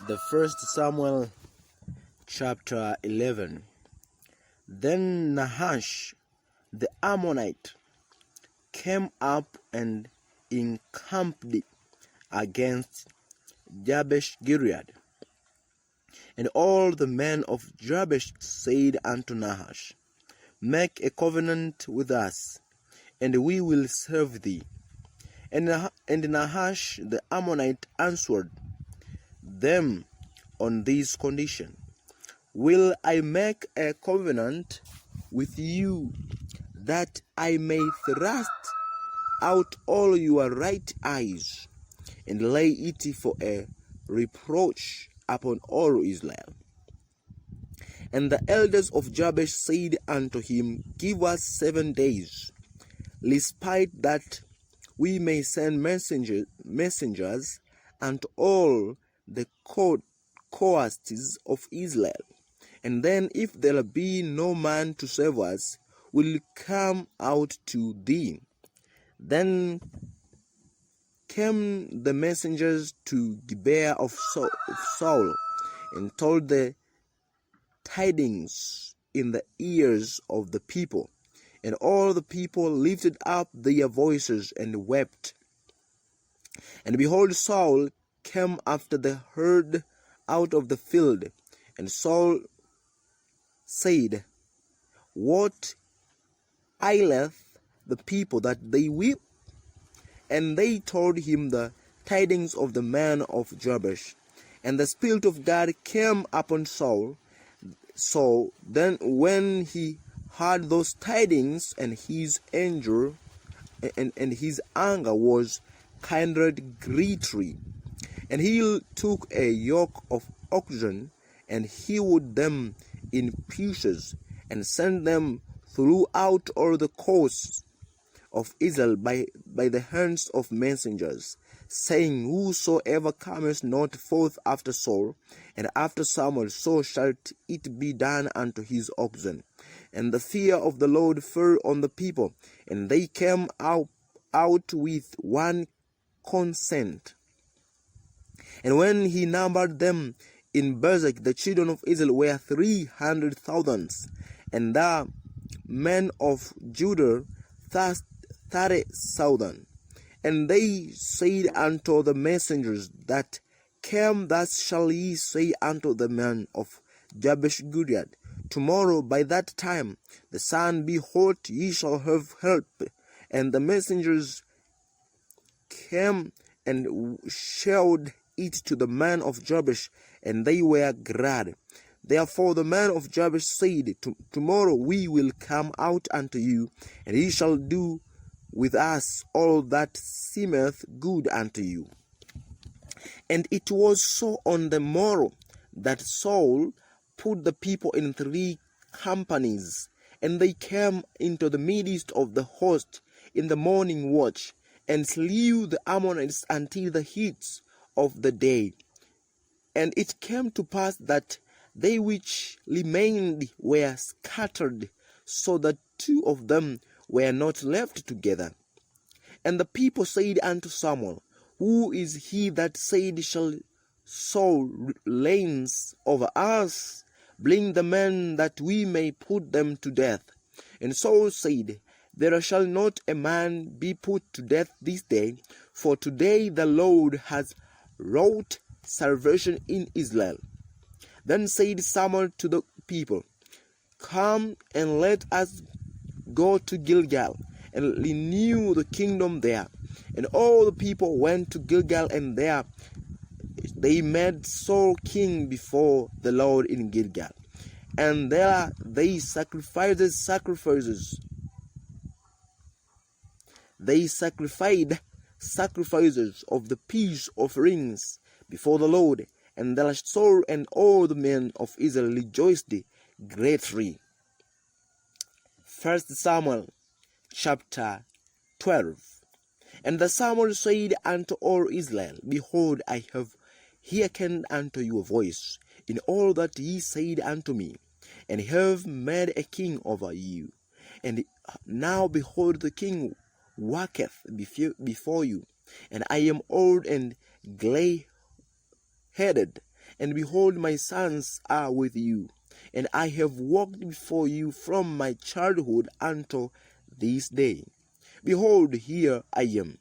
The first Samuel chapter 11. Then Nahash the Ammonite came up and encamped against Jabesh Gilead. And all the men of Jabesh said unto Nahash, Make a covenant with us, and we will serve thee. And Nahash the Ammonite answered them on this condition, Will I make a covenant with you, that I may thrust out all your right eyes, and lay it for a reproach upon all Israel? And the elders of Jabesh said unto him, Give us 7 days, despite that we may send messengers unto all the coasts of Israel. And then, if there be no man to save us, we'll come out to thee. Then came the messengers to Gibeah of Saul, and told the tidings in the ears of the people. And all the people lifted up their voices and wept. And behold, Saul came after the herd out of the field. And Saul said, What aileth the people that they weep? And they told him the tidings of the man of Jabesh. And the Spirit of God came upon Saul. So then when he heard those tidings, and his anger was kindred greatly, and he took a yoke of oxen, and hewed them in pieces, and sent them throughout all the coasts of Israel by the hands of messengers, saying, Whosoever cometh not forth after Saul and after Samuel, so shall it be done unto his oxen. And the fear of the Lord fell on the people, and they came out with one consent. And when he numbered them in Bezek, the children of Israel were 300,000, and the men of Judah 30,000. And they said unto the messengers that came, Thus shall ye say unto the men of Jabesh Gilead, Tomorrow by that time the sun be hot, ye shall have help. And the messengers came and showed it to the men of Jabesh, and they were glad. Therefore the men of Jabesh said, Tomorrow we will come out unto you, and ye shall do with us all that seemeth good unto you. And it was so on the morrow that Saul put the people in 3 companies, and they came into the midst of the host in the morning watch, and slew the Ammonites until the heat of the day. And it came to pass that they which remained were scattered, so that 2 of them were not left together. And the people said unto Samuel, Who is he that said, Shall Saul reign over us? Bring the men that we may put them to death. And Saul said, There shall not a man be put to death this day, for today the Lord has wrought salvation in Israel. Then said Samuel to the people, Come and let us go to Gilgal, and renew the kingdom there. And all the people went to Gilgal, and there they made Saul king before the Lord in Gilgal. And there they sacrificed sacrifices of the peace offerings before the Lord. And there Saul and all the men of Israel rejoiced greatly. 1 Samuel chapter 12. And the Samuel said unto all Israel, Behold, I have hearkened unto your voice in all that ye said unto me, and have made a king over you. And now behold, the king walketh before you, and I am old and grey-headed, and behold, my sons are with you, and I have walked before you from my childhood until this day. Behold, here I am,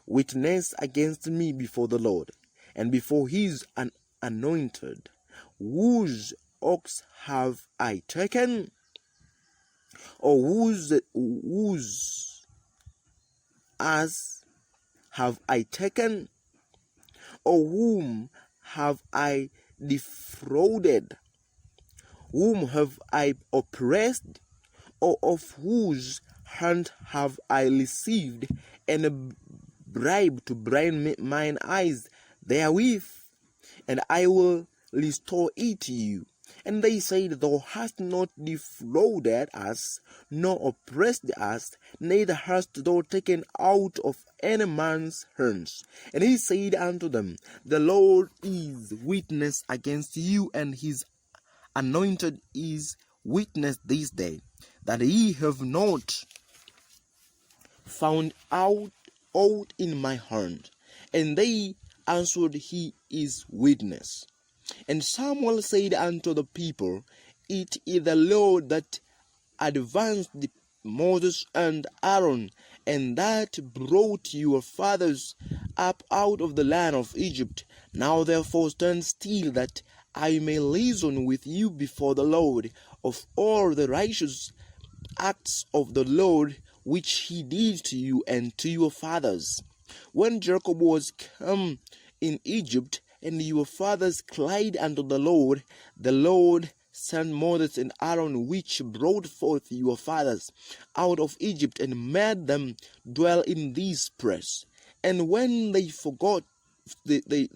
witness against me before the Lord, and before his anointed. Whose ox have I taken? Or whose ass have I taken? Or whom have I defrauded? Whom have I oppressed? Or of whose hand have I received and bribe to blind mine eyes therewith? And I will restore it to you. And they said, Thou hast not defrauded us, nor oppressed us, neither hast thou taken out of any man's hands. And he said unto them, The Lord is witness against you, and his anointed is witness this day, that ye have not found out aught in my hand. And they answered, He is witness. And Samuel said unto the people, It is the Lord that advanced Moses and Aaron, and that brought your fathers up out of the land of Egypt. Now therefore stand still, that I may reason with you before the Lord of all the righteous acts of the Lord which he did to you and to your fathers. When Jacob was come in Egypt, and your fathers cried unto the Lord sent Moses and Aaron, which brought forth your fathers out of Egypt, and made them dwell in this place. And when they forgot the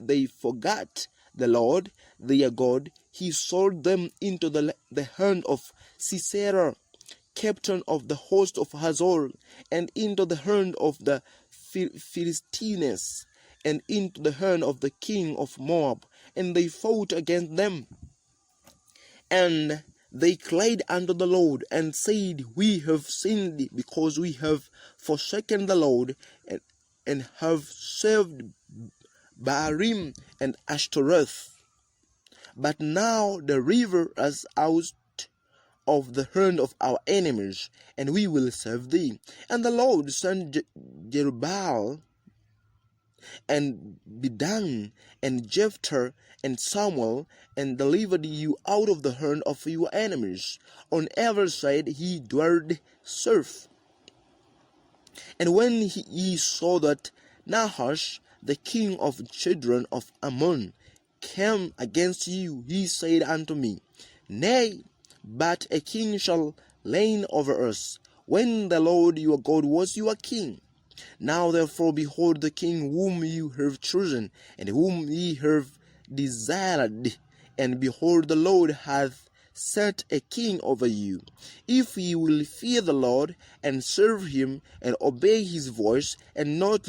Lord their God, he sold them into the hand of Sisera, captain of the host of Hazor, and into the hand of the Philistines, and into the hand of the king of Moab, and they fought against them. And they cried unto the Lord, and said, We have sinned, because we have forsaken the Lord, and have served Baalim and Ashtoreth. But now deliver us out of the hand of our enemies, and we will serve thee. And the Lord sent Jerubbaal, and Bedan, and Jephthah, and Samuel, and delivered you out of the hand of your enemies. On every side he dwelled safe. And when he saw that Nahash, the king of children of Ammon, came against you, he said unto me, Nay, but a king shall reign over us, when the Lord your God was your king. Now therefore behold the king whom you have chosen, and whom ye have desired, and behold the Lord hath set a king over you. If ye will fear the Lord, and serve him, and obey his voice, and not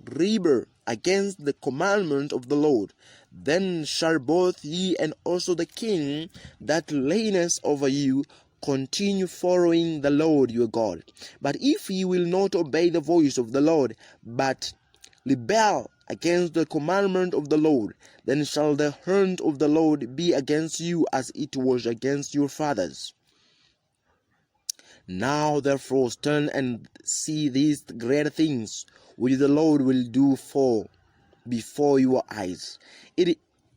rebel against the commandment of the Lord, then shall both ye and also the king that reigneth over you continue following the Lord your God. But if ye will not obey the voice of the Lord, but rebel against the commandment of the Lord, then shall the hand of the Lord be against you as it was against your fathers. Now therefore stand and see these great things which the Lord will do before your eyes.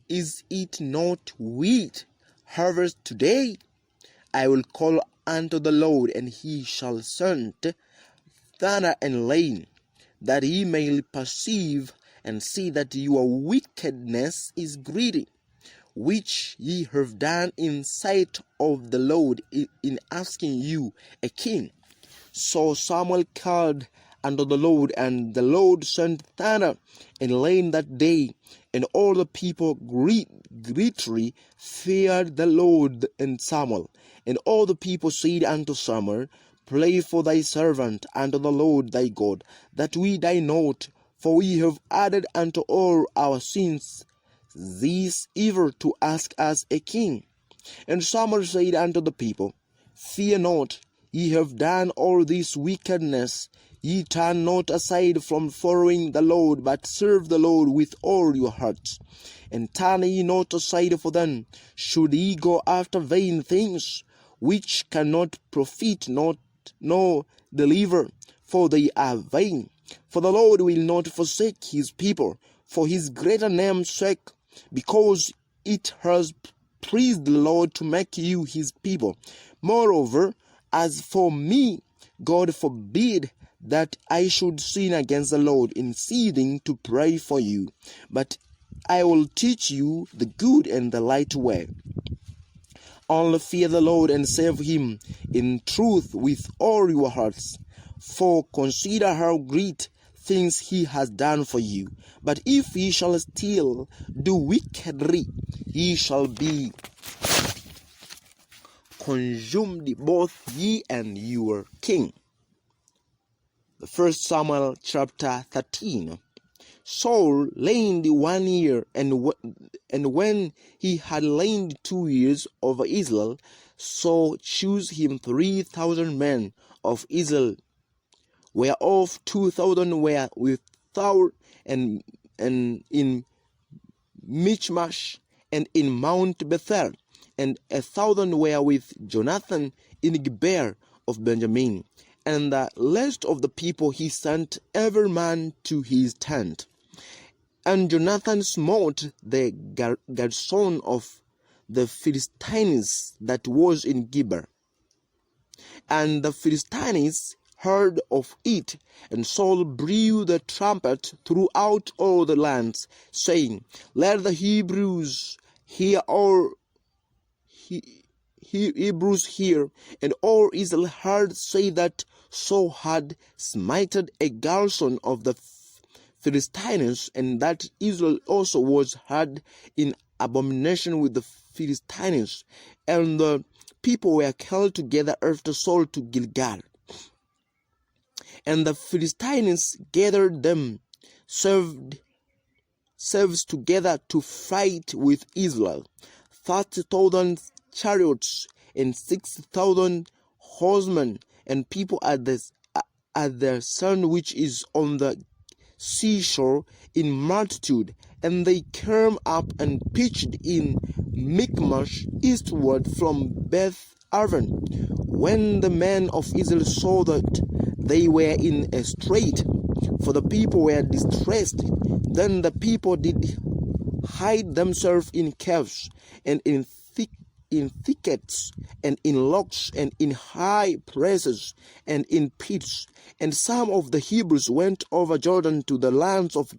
Is it not wheat harvest today? I will call unto the Lord, and he shall send thunder and rain, that ye may perceive and see that your wickedness is greedy, which ye have done in sight of the Lord in asking you a king. So Samuel called unto the Lord, and the Lord sent thunder and rain that day, and all the people greatly feared the Lord and Samuel. And all the people said unto Samuel, Pray for thy servant unto the Lord thy God, that we die not, for we have added unto all our sins this evil to ask us a king. And Samuel said unto the people, Fear not, ye have done all this wickedness. Ye turn not aside from following the Lord, but serve the Lord with all your hearts. And turn ye not aside, for then should ye go after vain things, which cannot profit nor deliver, for they are vain. For the Lord will not forsake his people, for his greater name's sake, because it has pleased the Lord to make you his people. Moreover, as for me, God forbid that I should sin against the Lord in ceasing to pray for you. But I will teach you the good and the right way. Only fear the Lord and serve him in truth with all your hearts. For consider how great things he has done for you. But if ye shall still do wickedly, ye shall be consumed, both ye and your king. The 1 Samuel chapter 13. Saul reigned 1 year, and when he had reigned 2 years over Israel, Saul chose him 3,000 men of Israel, whereof 2,000 were with Saul and in Michmash and in Mount Bethel, and 1,000 were with Jonathan in Gibeah of Benjamin. And the rest of the people he sent every man to his tent. And Jonathan smote the garrison of the Philistines that was in Gibeah. And the Philistines heard of it, and Saul blew the trumpet throughout all the lands, saying, Let the Hebrews hear, Hebrews hear. And all Israel heard say that Saul had smited a garrison of the Philistines, and that Israel also was heard in abomination with the Philistines. And the people were called together after Saul to Gilgal. And the Philistines gathered themselves together to fight with Israel, 30,000 chariots and 6,000 horsemen, and people at the sand which is on the seashore in multitude. And they came up and pitched in Michmash eastward from Beth Aven. When the men of Israel saw that they were in a strait, for the people were distressed, then the people did hide themselves in caves and in thickets and in logs and in high places and in pits. And some of the Hebrews went over Jordan to the lands of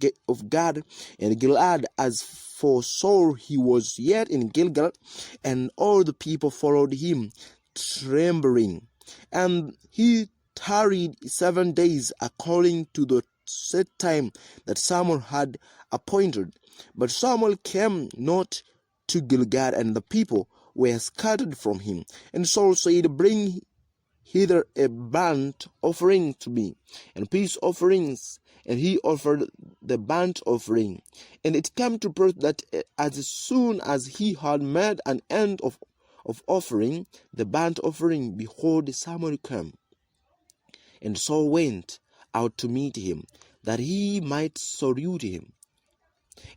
Gad and Gilead. As for Saul, he was yet in Gilgal, and all the people followed him, trembling. And he tarried 7 days according to the set time that Samuel had appointed. But Samuel came not to Gilgal, and the people were scattered from him. And Saul said, Bring hither a burnt offering to me, and peace offerings. And he offered the burnt offering. And it came to pass that as soon as he had made an end of offering the burnt offering, behold, Samuel came. And Saul went out to meet him, that he might salute him.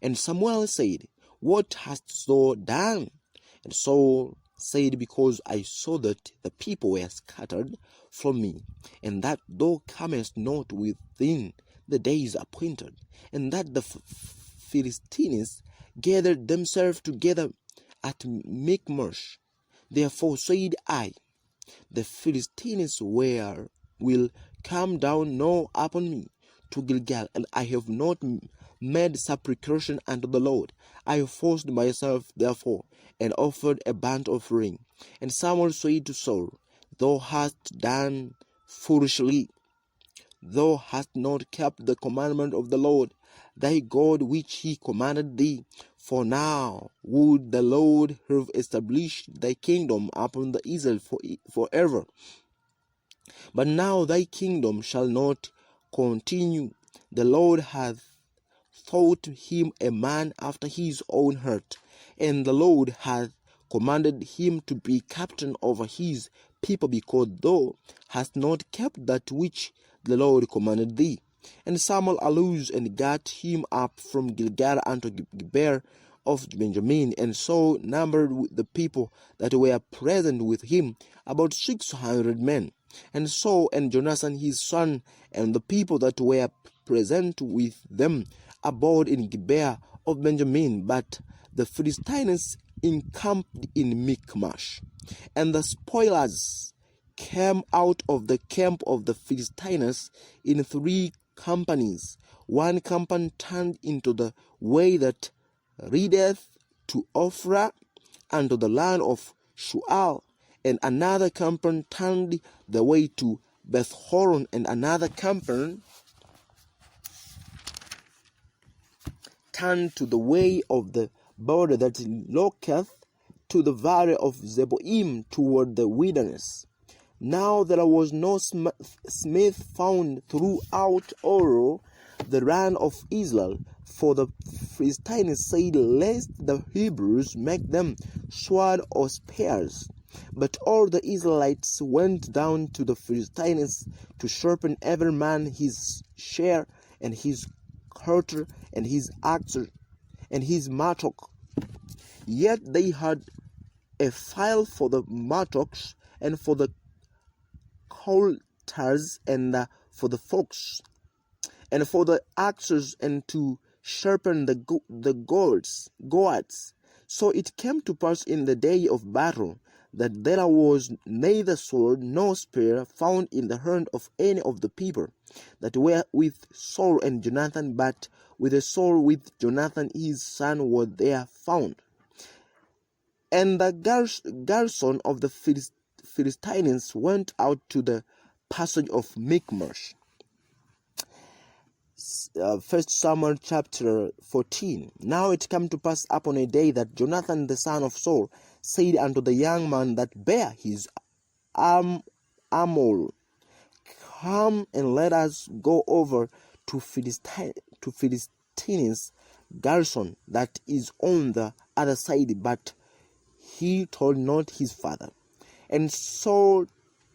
And Samuel said, What hast thou done? And Saul said, Because I saw that the people were scattered from me, and that thou camest not within the days appointed, and that the Philistines gathered themselves together at Michmash. Therefore said I, The Philistines will come down now upon me to Gilgal, and I have not made supplication unto the Lord. I forced myself therefore, and offered a burnt offering. And Samuel said to Saul, Thou hast done foolishly. Thou hast not kept the commandment of the Lord thy God which he commanded thee. For now would the Lord have established thy kingdom upon the Israel forever. But now thy kingdom shall not continue. The Lord hath thought him a man after his own heart, and the Lord hath commanded him to be captain over his people, because thou hast not kept that which the Lord commanded thee. And Samuel arose and gat him up from Gilgal unto Gibeah of Benjamin, and Saul numbered the people that were present with him about 600 men. And Saul and Jonathan his son and the people that were present with them abode in Gibeah of Benjamin, but the Philistines encamped in Michmash. And the spoilers came out of the camp of the Philistines in 3 companies. One company turned into the way that leadeth to Ophrah, unto the land of Shual, and another company turned the way to Bethhoron, and another company turned to the way of the border that looketh to the valley of Zeboim toward the wilderness. Now there was no smith found throughout all the land of Israel, for the Philistines said, lest the Hebrews make them sword or spears. But all the Israelites went down to the Philistines to sharpen every man his share, and his quarter, and his axe, and his mattock. Yet they had a file for the mattocks, and for the coulters, and for the forks, and for the axes, and to sharpen the gourds. So it came to pass in the day of battle that there was neither sword nor spear found in the hand of any of the people that were with Saul and Jonathan, but with the sword with Jonathan his son were there found. And the garrison of the Philistines went out to the passage of Michmash. 1 Samuel chapter 14. Now it came to pass upon a day that Jonathan the son of Saul said unto the young man that bare his armor, Come and let us go over to Philistines' garrison that is on the other side. But he told not his father. And Saul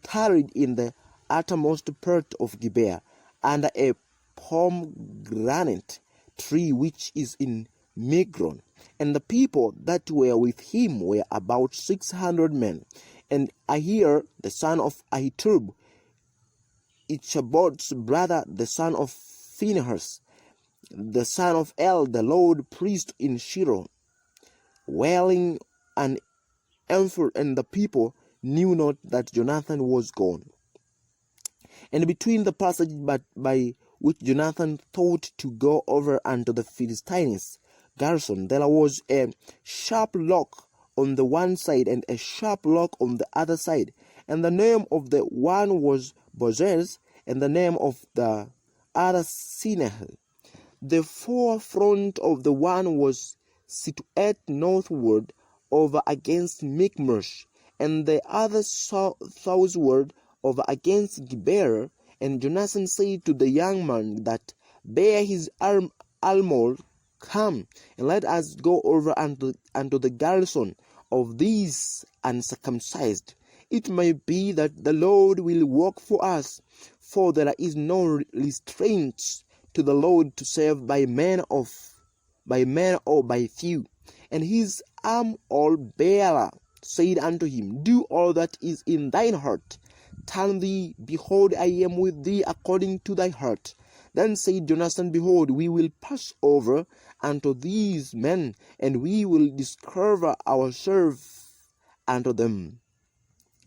tarried in the uttermost part of Gibeah, under a pomegranate tree which is in Migron. And the people that were with him were about 600 men. And Ahir the son of Ahitub, Ichabod's brother, the son of Phinehas, the son of El, the Lord priest in Shiloh, wailing and ephod, and the people knew not that Jonathan was gone. And between the passage by which Jonathan thought to go over unto the Philistines' garrison, there was a sharp rock on the one side and a sharp rock on the other side. And the name of the one was Bozez, and the name of the other Sinah. The forefront of the one was situated northward over against Michmash, and the other southward over against Gibeah. And Jonathan said to the young man that bare his armor, Come, and let us go over unto the garrison of these uncircumcised. It may be that the Lord will work for us, for there is no restraint to the Lord to save by man or by few. And his armor-bearer said unto him, Do all that is in thine heart. Turn thee, behold, I am with thee according to thy heart. Then said Jonathan, Behold, we will pass over unto these men, and we will discover ourselves unto them.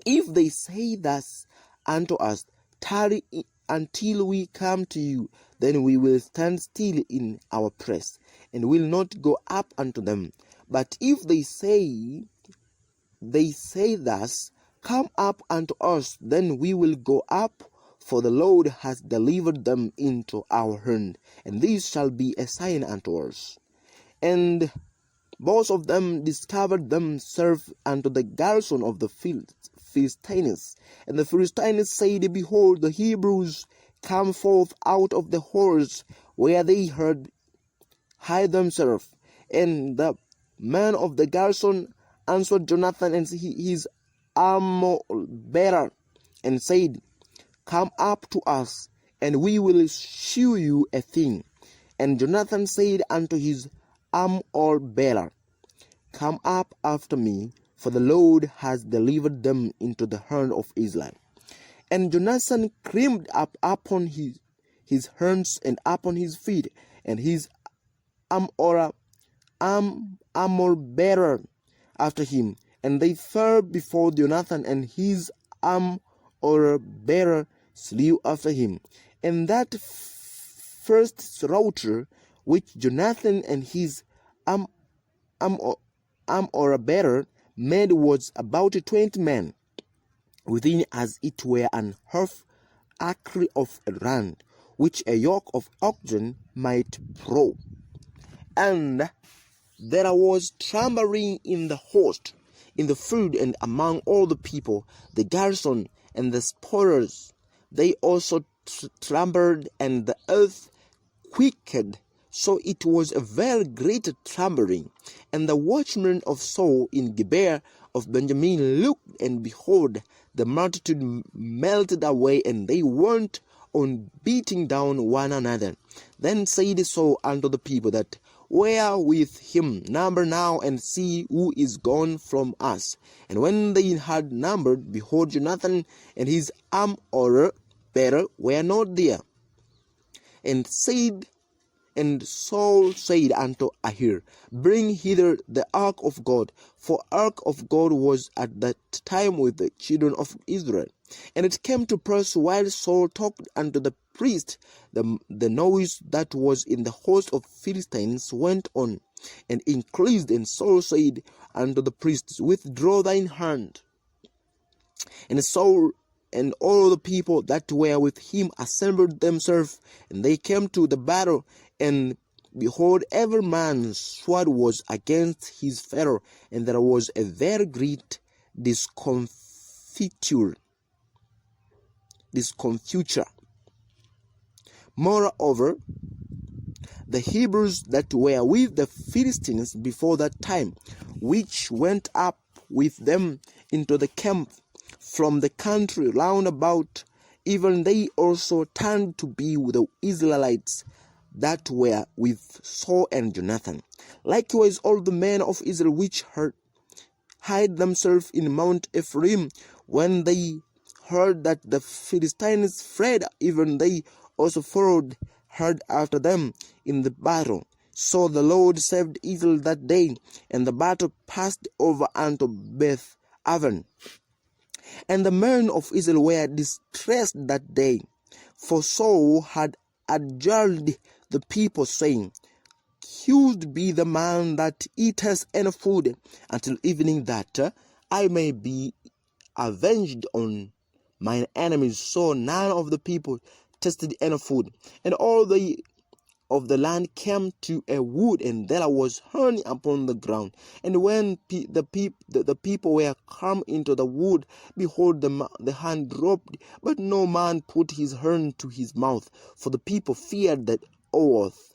If they say thus unto us, Tarry until we come to you, then we will stand still in our place, and will not go up unto them. But if they say thus, Come up unto us, then we will go up, for the Lord has delivered them into our hand, and this shall be a sign unto us. And both of them discovered themselves unto the garrison of the Philistines. And the Philistines said, Behold, the Hebrews come forth out of the holes where they had hid themselves. And the man of the garrison answered Jonathan and his armor bearer, and said, Come up to us, and we will shew you a thing. And Jonathan said unto his armor bearer, Come up after me, for the Lord has delivered them into the hand of Israel. And Jonathan climbed up upon his hands and upon his feet, and his armor bearer after him. And they fell before Jonathan, and his armor bearer slew after him. And that first slaughter which Jonathan and his armor bearer made was about 20 men, within as it were an half acre of land, which a yoke of oxen might plow. And there was trembling in the host, in the field, and among all the people, the garrison and the spoilers. They also trembled, and the earth quaked. So it was a very great trembling. And the watchmen of Saul in Gibeah of Benjamin looked, and behold, the multitude melted away, and they went on beating down one another. Then said Saul unto the people that were with him, Number now, and see who is gone from us. And when they had numbered, behold, Jonathan and his armor bearer were not there. And Saul said unto Ahir, Bring hither the ark of God, for ark of God was at that time with the children of Israel. And it came to pass, while Saul talked unto the priest, the noise that was in the host of Philistines went on and increased. And Saul said unto the priest, Withdraw thine hand. And Saul and all the people that were with him assembled themselves, and they came to the battle. And behold, every man's sword was against his fellow, and there was a very great discomfiture. Moreover, the Hebrews that were with the Philistines before that time, which went up with them into the camp from the country round about, even they also turned to be with the Israelites that were with Saul and Jonathan. Likewise all the men of Israel which hid themselves in Mount Ephraim, when they heard that the Philistines fled, even they also followed hard after them in the battle. So the Lord saved Israel that day, and the battle passed over unto Beth Aven. And the men of Israel were distressed that day, for Saul had adjured the people, saying, Cursed be the man that eateth any food until evening, that I may be avenged on mine enemies. So none of the people tasted any food, and all of the land came to a wood, and there was honey upon the ground. And when the people were come into the wood, behold, the hand dropped, but no man put his hand to his mouth, for the people feared that oath.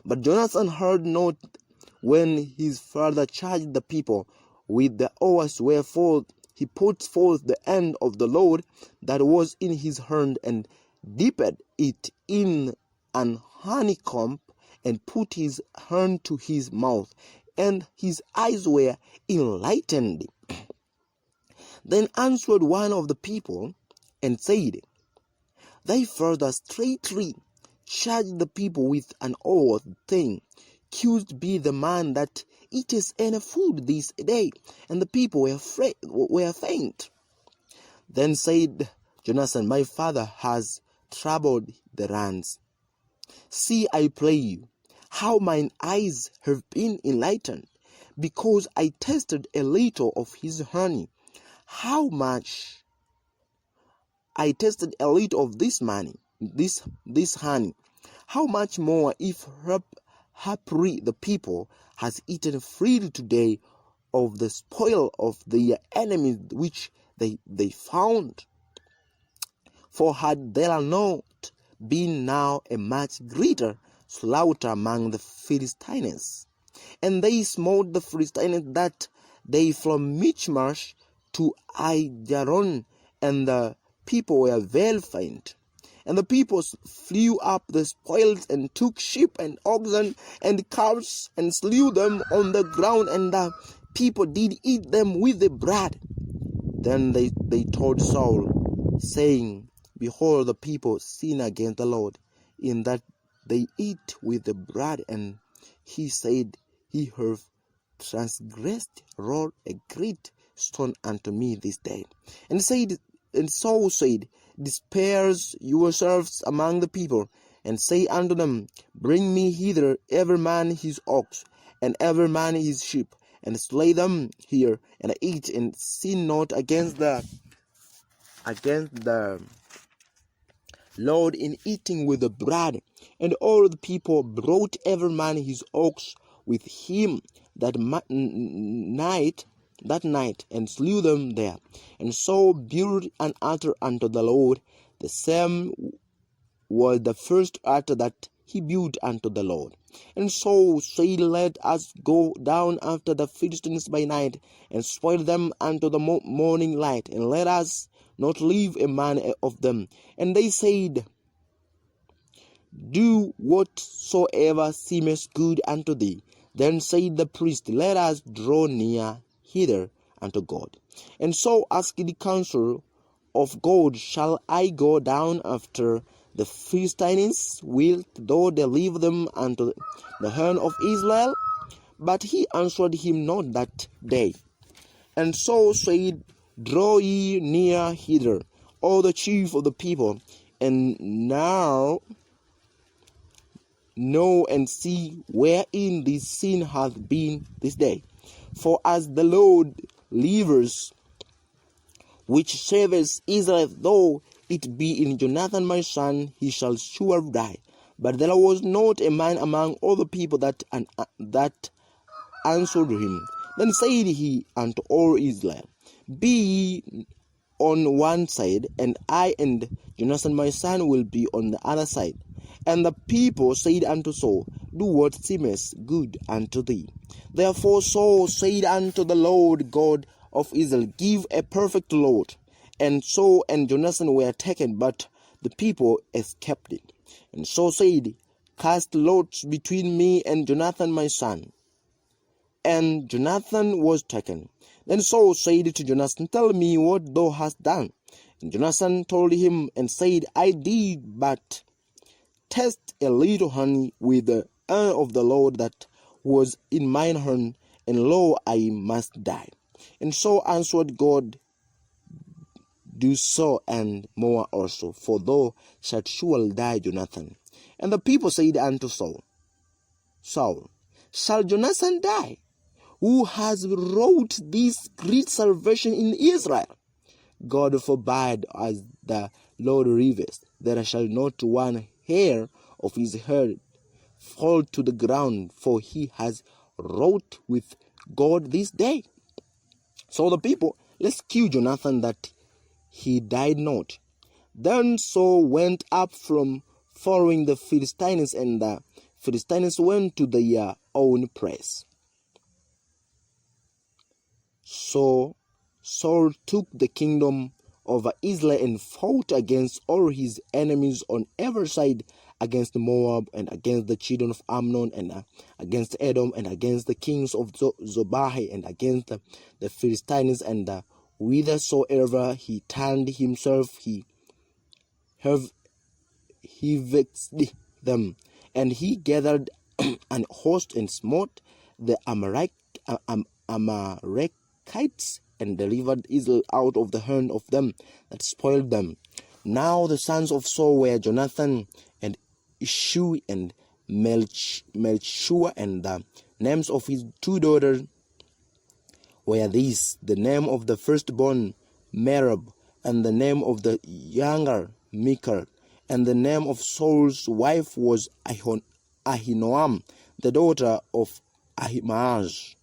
But Jonathan heard not when his father charged the people with the oaths, wherefore he put forth the end of the Lord that was in his hand, and dipped it in an honeycomb, and put his hand to his mouth, and his eyes were enlightened. Then answered one of the people, and said, Thy father straightly charged the people with an oath, saying, Cursed be the man that eateth any food this day. And the people were faint. Then said Jonathan, My father has troubled the lands. See, I pray you, how mine eyes have been enlightened, because I tasted a little of his honey. How much I tasted a little of this honey, how much more if haply the people has eaten freely today of the spoil of their enemies which they found? For had there not been now a much greater slaughter among the Philistines, and they smote the Philistines that day from Michmash to Aijalon, and the people were very faint. And the people flew up the spoils and took sheep and oxen and calves and slew them on the ground, and the people did eat them with the bread. Then they told Saul, saying, Behold, the people sin against the Lord, in that they eat with the bread. And he said, He have transgressed, rolled a great stone unto me this day. And Saul said, Disperse yourselves among the people, and say unto them, Bring me hither every man his ox, and every man his sheep, and slay them here, and eat, and sin not against the Lord in eating with the bread. And all the people brought every man his ox with him that night, and slew them there. And Saul built an altar unto the Lord. The same was the first altar that he built unto the Lord. And Saul said, Let us go down after the Philistines by night, and spoil them unto the morning light, and let us not leave a man of them. And they said, Do whatsoever seemeth good unto thee. Then said the priest, Let us draw near hither unto God. And Saul asked the counsel of God, Shall I go down after the Philistines? Wilt thou deliver them unto the hand of Israel? But he answered him not that day. And Saul said, Draw ye near hither, all the chief of the people, and now know and see wherein this sin hath been this day. For as the Lord livers, which saveth Israel, though it be in Jonathan my son, he shall surely die. But there was not a man among all the people that answered him. Then said he unto all Israel, Be ye on one side, and I and Jonathan my son will be on the other side. And the people said unto Saul, Do what seemeth good unto thee. Therefore Saul said unto the Lord God of Israel, Give a perfect lot. And Saul and Jonathan were taken, but the people escaped it. And Saul said, Cast lots between me and Jonathan my son. And Jonathan was taken. Then Saul said to Jonathan, Tell me what thou hast done. And Jonathan told him and said, I did but taste a little honey with the hand of the Lord that was in mine hand, and lo, I must die. And Saul answered God, Do so and more also, for thou shalt surely die, Jonathan. And the people said unto Saul, Shall Jonathan die, who has wrought this great salvation in Israel? God forbid, as the Lord liveth, there shall not one hair of his head fall to the ground, for he has wrought with God this day. So the people, let's kill Jonathan that he died not. Then Saul went up from following the Philistines, and the Philistines went to their own place. So Saul took the kingdom over Israel and fought against all his enemies on every side, against Moab, and against the children of Ammon, and against Edom, and against the kings of Zobah, and against the Philistines, and whithersoever he turned himself, he vexed them. And he gathered an host and smote the Amalekites, and delivered Israel out of the hand of them that spoiled them. Now the sons of Saul were Jonathan and Ishui and Melchishua, and the names of his two daughters were these: the name of the firstborn Merab, and the name of the younger Michal. And the name of Saul's wife was Ahinoam, the daughter of Ahimaaz.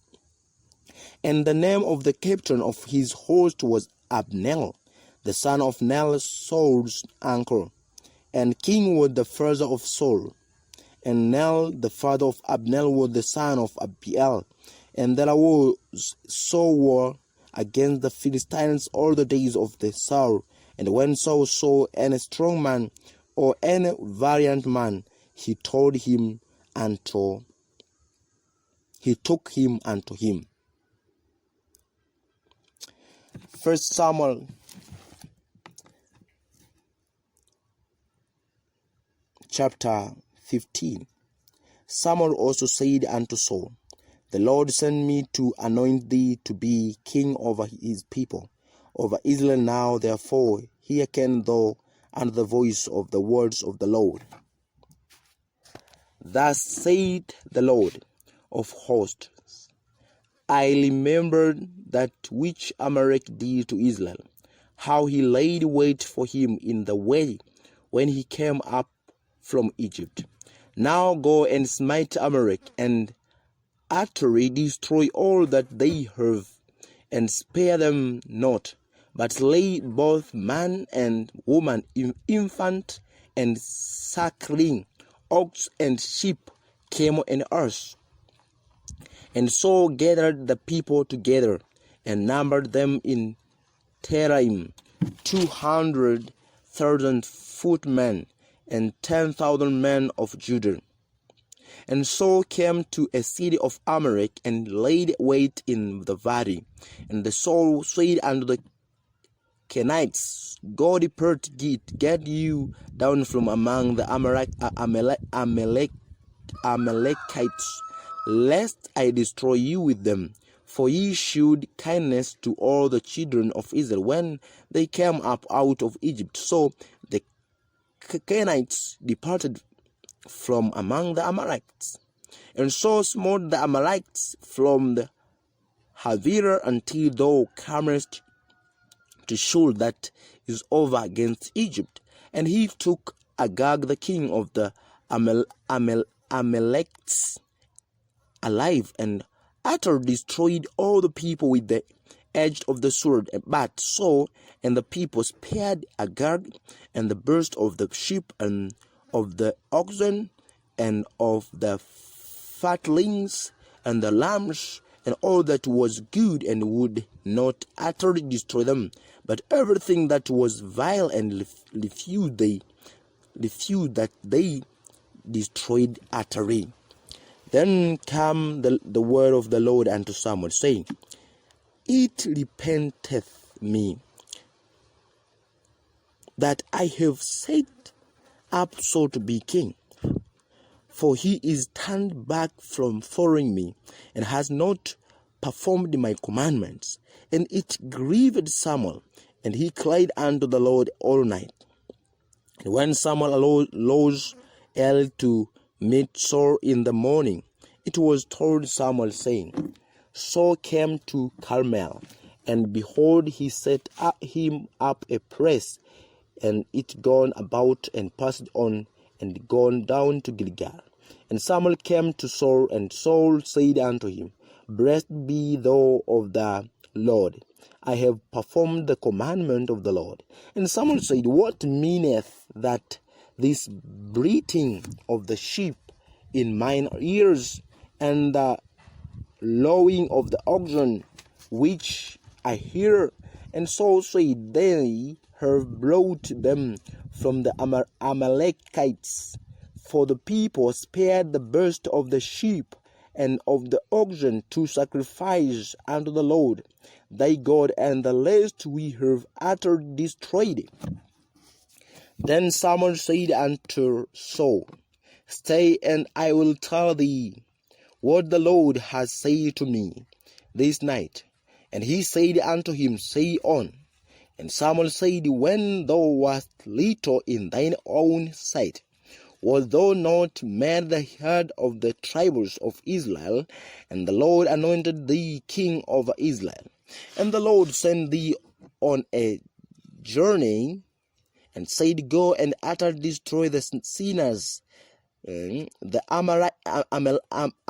And the name of the captain of his host was Abner, the son of Ner, Saul's uncle. And King was the father of Saul. And Ner, the father of Abner, was the son of Abiel. And there was Saul against the Philistines all the days of the Saul. And when Saul saw any strong man or any valiant man, he took him unto him. 1 Samuel chapter 15. Samuel also said unto Saul, The Lord sent me to anoint thee to be king over his people, over Israel. Now therefore hearken thou unto the voice of the words of the Lord. Thus saith the Lord of hosts, I remembered that which Amalek did to Israel, how he laid wait for him in the way when he came up from Egypt. Now go and smite Amalek, and utterly destroy all that they have, and spare them not, but slay both man and woman, infant and suckling, ox and sheep, camel and ass. And Saul gathered the people together, and numbered them in Teraim 200,000 footmen, and 10,000 men of Judah. And Saul came to a city of Amalek, and laid wait in the valley. And the Saul said unto the Kenites, Go depart, get you down from among the Amalekites, lest I destroy you with them. For ye shewed kindness to all the children of Israel when they came up out of Egypt. So the Kenites departed from among the Amalekites, and so smote the Amalekites from the Havilah until thou camest to Shul, that is over against Egypt. And he took Agag the king of the Amalekites alive, and utterly destroyed all the people with the edge of the sword. But Saul and the people spared Agag, and the burst of the sheep, and of the oxen, and of the fatlings, and the lambs, and all that was good, and would not utterly destroy them, but everything that was vile and refuse that they destroyed utterly. Then came the word of the Lord unto Samuel, saying, It repenteth me that I have set up Saul to be king, for he is turned back from following me, and has not performed my commandments. And it grieved Samuel, and he cried unto the Lord all night. And when Samuel arose early to meet Saul in the morning, it was told Samuel, saying, Saul came to Carmel, and behold, he set him up a press, and it gone about, and passed on, and gone down to Gilgal. And Samuel came to Saul, and Saul said unto him, Blessed be thou of the Lord, I have performed the commandment of the Lord. And Samuel said, What meaneth that this bleating of the sheep in mine ears, and the lowing of the oxen which I hear? And Saul said, They have brought them from the Amalekites, for the people spared the burst of the sheep and of the oxen to sacrifice unto the Lord thy God, and the rest we have utterly destroyed. Then Samuel said unto Saul, Stay, and I will tell thee what the Lord has said to me this night. And he said unto him, Say on. And Samuel said, When thou wast little in thine own sight, wast thou not made the head of the tribes of Israel? And the Lord anointed thee king over Israel. And the Lord sent thee on a journey, and said, Go and utterly destroy the sinners, the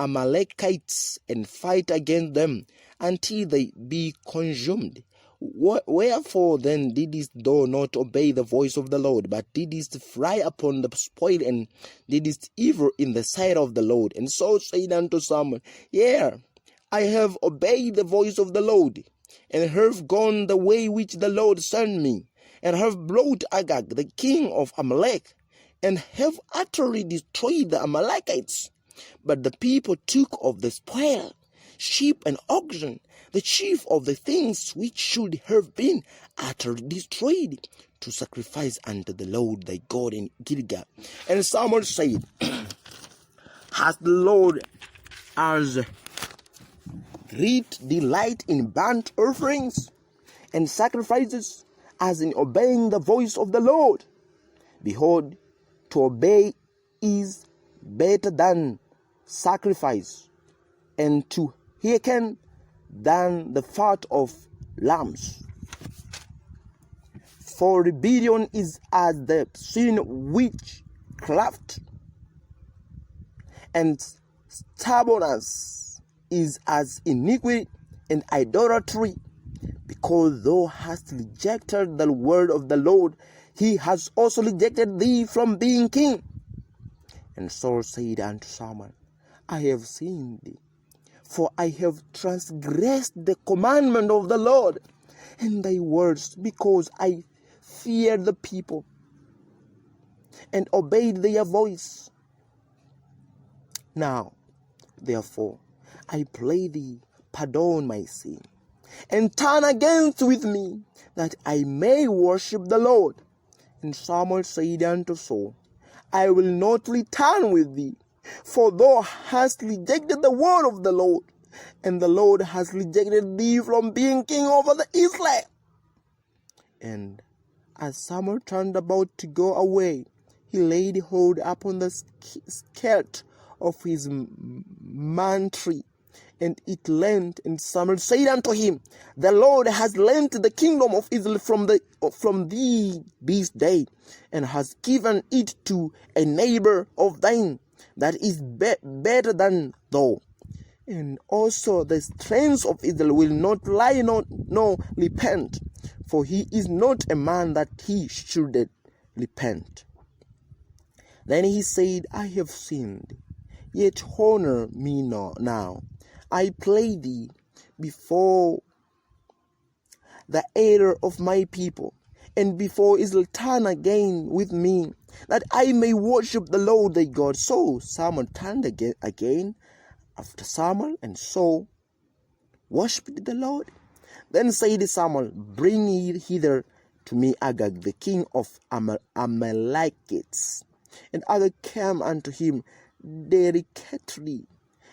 Amalekites, and fight against them until they be consumed. Wherefore then didst thou not obey the voice of the Lord, but didst fly upon the spoil, and didst evil in the sight of the Lord? And Saul said unto Samuel, Yea, I have obeyed the voice of the Lord. and have gone the way which the Lord sent me, and have brought Agag, the king of Amalek, and have utterly destroyed the Amalekites. But the people took of the spoil, sheep and oxen, the chief of the things which should have been utterly destroyed, to sacrifice unto the Lord thy God in Gilgal. And Samuel said, Has the Lord as great delight in burnt offerings and sacrifices as in obeying the voice of the Lord? Behold, to obey is better than sacrifice, and to hearken than the fat of lambs. For rebellion is as the sin witchcraft, and stubbornness is as iniquity and idolatry. Because thou hast rejected the word of the Lord, he has also rejected thee from being king. And Saul said unto Samuel, I have sinned thee, for I have transgressed the commandment of the Lord and thy words, because I feared the people and obeyed their voice. Now, therefore, I pray thee, pardon my sin, and turn against with me, that I may worship the Lord. And Samuel said unto Saul, I will not return with thee, for thou hast rejected the word of the Lord, and the Lord has rejected thee from being king over the Israel. And as Samuel turned about to go away, he laid hold upon the skirt of his mantle, and it lent. And Samuel said unto him, The Lord has lent the kingdom of Israel from thee this day, and has given it to a neighbor of thine that is better than thou. And also the strength of Israel will not lie nor repent, for he is not a man that he should repent. Then he said, I have sinned, yet honor me now, I pray thee, before the error of my people, and before Israel turn again with me, that I may worship the Lord thy God. So Samuel turned again after Samuel, and so worshipped the Lord. Then said Samuel, Bring ye hither to me Agag, the king of Amalekites. And Agag came unto him delicately.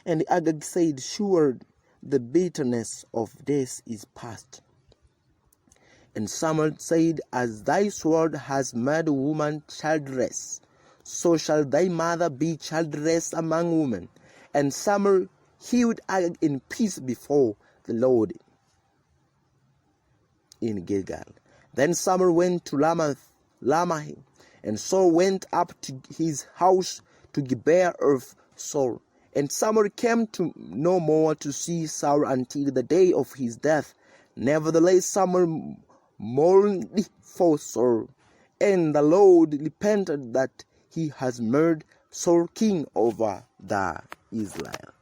And Agag said, Sure, the bitterness of death is past. And Samuel said, As thy sword has made a woman childless, so shall thy mother be childless among women. And Samuel healed Agag in peace before the Lord in Gilgal. Then Samuel went to Ramah, and Saul went up to his house to Gibeah of Saul. And Samuel came to no more to see Saul until the day of his death. Nevertheless, Samuel mourned for Saul, and the Lord repented that he has made Saul king over the Israel.